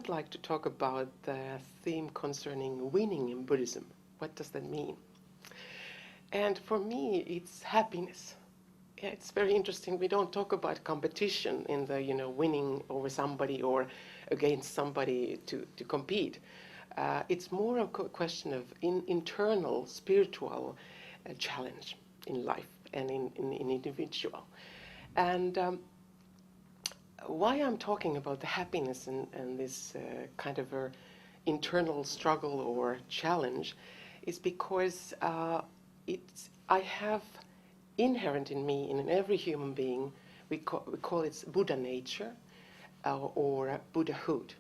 would like to talk about the theme concerning winning in Buddhism. What does that mean? And for me, it's happiness. Yeah, it's very interesting. We don't talk about competition in the, winning over somebody or against somebody to compete. It's more a question of internal spiritual challenge in life and in individual. And why I'm talking about the happiness and this kind of a internal struggle or challenge is because I have inherent in me, in every human being, we call it Buddha nature or Buddhahood,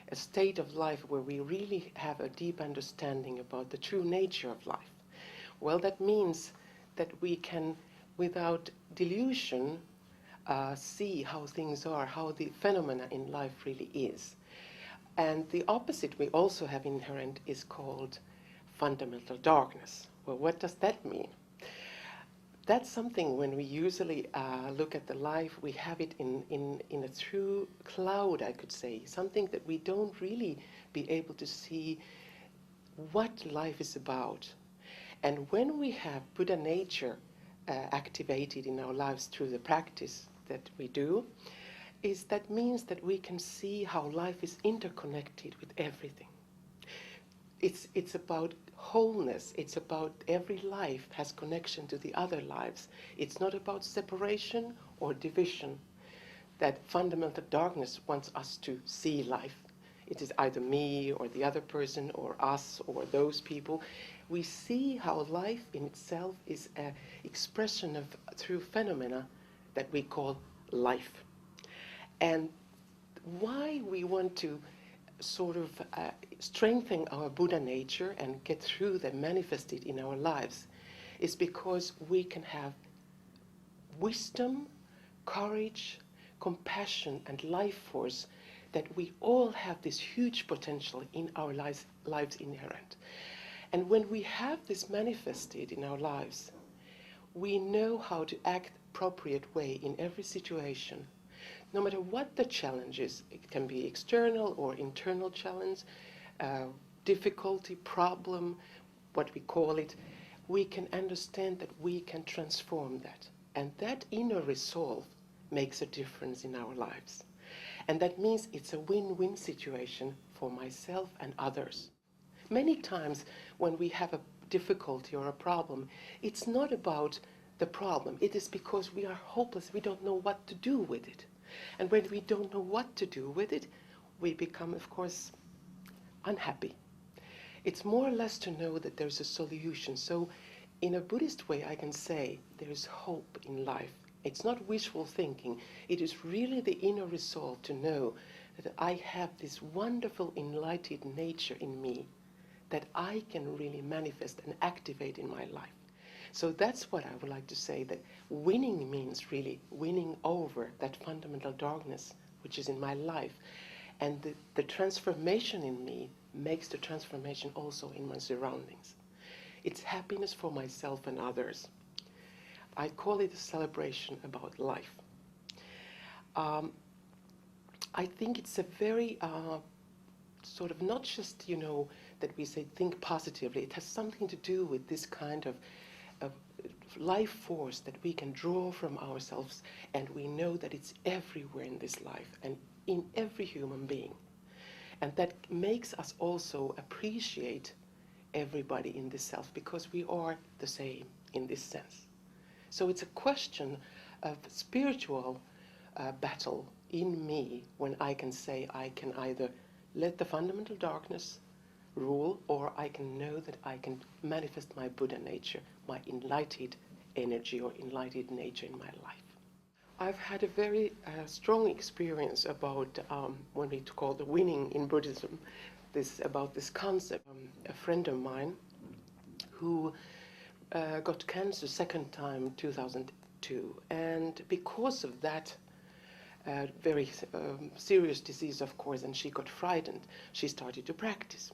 a state of life where we really have a deep understanding about the true nature of life. Well, that means that we can, without delusion, see how things are, how the phenomena in life really is. And the opposite we also have inherent is called fundamental darkness. Well, what does that mean? That's something when we usually look at the life, we have it in a true cloud, I could say, something that we don't really be able to see what life is about. And when we have Buddha nature activated in our lives through the practice that we do, that means that we can see how life is interconnected with everything. It's about wholeness. It's about every life has connection to the other lives. It's not about separation or division that fundamental darkness wants us to see life. It is either me or the other person or us or those people. We see how life in itself is an expression of through phenomena that we call life. And why we want to sort of strengthen our Buddha nature and get through that manifested in our lives is because we can have wisdom, courage, compassion, and life force that we all have this huge potential in our lives inherent. And when we have this manifested in our lives, we know how to act appropriate way in every situation. No matter what the challenge is, it can be external or internal challenge, difficulty, problem, what we call it, we can understand that we can transform that. And that inner resolve makes a difference in our lives. And that means it's a win-win situation for myself and others. Many times when we have a difficulty or a problem, it's not about the problem. It is because we are hopeless. We don't know what to do with it. And when we don't know what to do with it, we become, of course, unhappy. It's more or less to know that there's a solution. So in a Buddhist way, I can say there is hope in life. It's not wishful thinking. It is really the inner resolve to know that I have this wonderful enlightened nature in me that I can really manifest and activate in my life. So that's what I would like to say, that winning means really winning over that fundamental darkness which is in my life. And the transformation in me makes the transformation also in my surroundings. It's happiness for myself and others. I call it a celebration about life. I think it's a very sort of not just, that we say think positively. It has something to do with this kind of life force that we can draw from ourselves, and we know that it's everywhere in this life and in every human being. And that makes us also appreciate everybody in this self, because we are the same in this sense. So it's a question of spiritual battle in me when I can say I can either let the fundamental darkness rule, or I can know that I can manifest my Buddha nature, my enlightened energy or enlightened nature in my life. I've had a very strong experience about when we call the winning in Buddhism, about this concept. A friend of mine who got cancer second time 2002, and because of that very serious disease, of course, and she got frightened, she started to practice.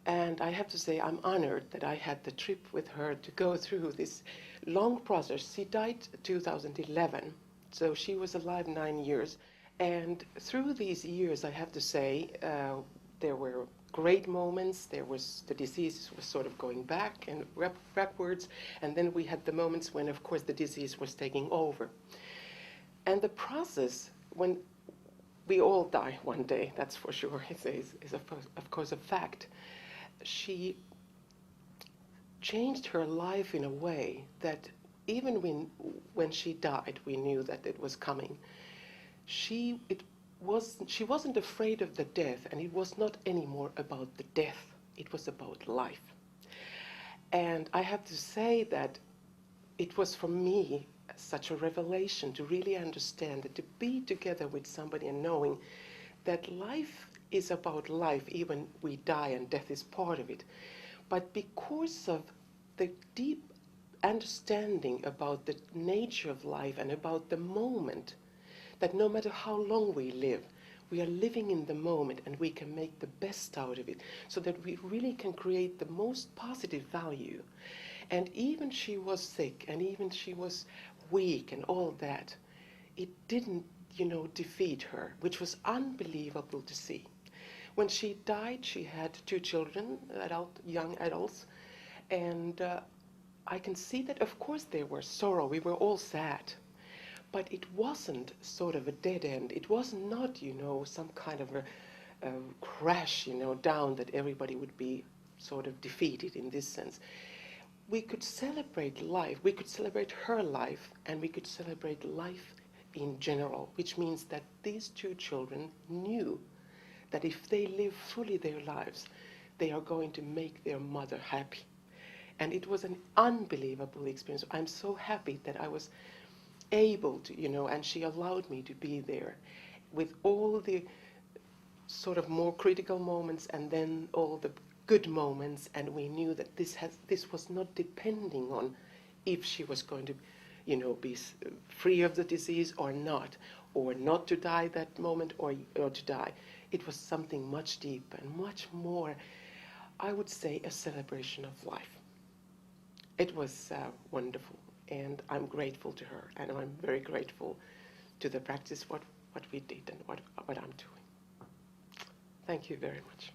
And I have to say I'm honored that I had the trip with her to go through this long process. She died 2011, so she was alive 9 years. And through these years, I have to say, there were great moments. There was the disease was sort of going back and backwards, and then we had the moments when, of course, the disease was taking over. And the process, when we all die one day, that's for sure, is of course a fact. She changed her life in a way that even when she died, we knew that it was coming. She wasn't afraid of the death, and it was not anymore about the death. It was about life. And I have to say that it was for me such a revelation to really understand that to be together with somebody and knowing that life is about life, even we die and death is part of it. But because of the deep understanding about the nature of life and about the moment, that no matter how long we live, we are living in the moment and we can make the best out of it so that we really can create the most positive value. And even she was sick and even she was weak and all that, it didn't, defeat her, which was unbelievable to see. When she died, she had 2 children, young adults, and I can see that, of course, there was sorrow. We were all sad. But it wasn't sort of a dead end. It was not, some kind of a crash, down that everybody would be sort of defeated in this sense. We could celebrate life. We could celebrate her life, and we could celebrate life in general, which means that these 2 children knew that if they live fully their lives, they are going to make their mother happy. And it was an unbelievable experience. I'm so happy that I was able to, and she allowed me to be there with all the sort of more critical moments and then all the good moments, and we knew that this was not depending on if she was going to, be free of the disease or not to die that moment or to die. It was something much deeper and much more, I would say, a celebration of life. It was wonderful, and I'm grateful to her, and I'm very grateful to the practice, what we did and what I'm doing. Thank you very much.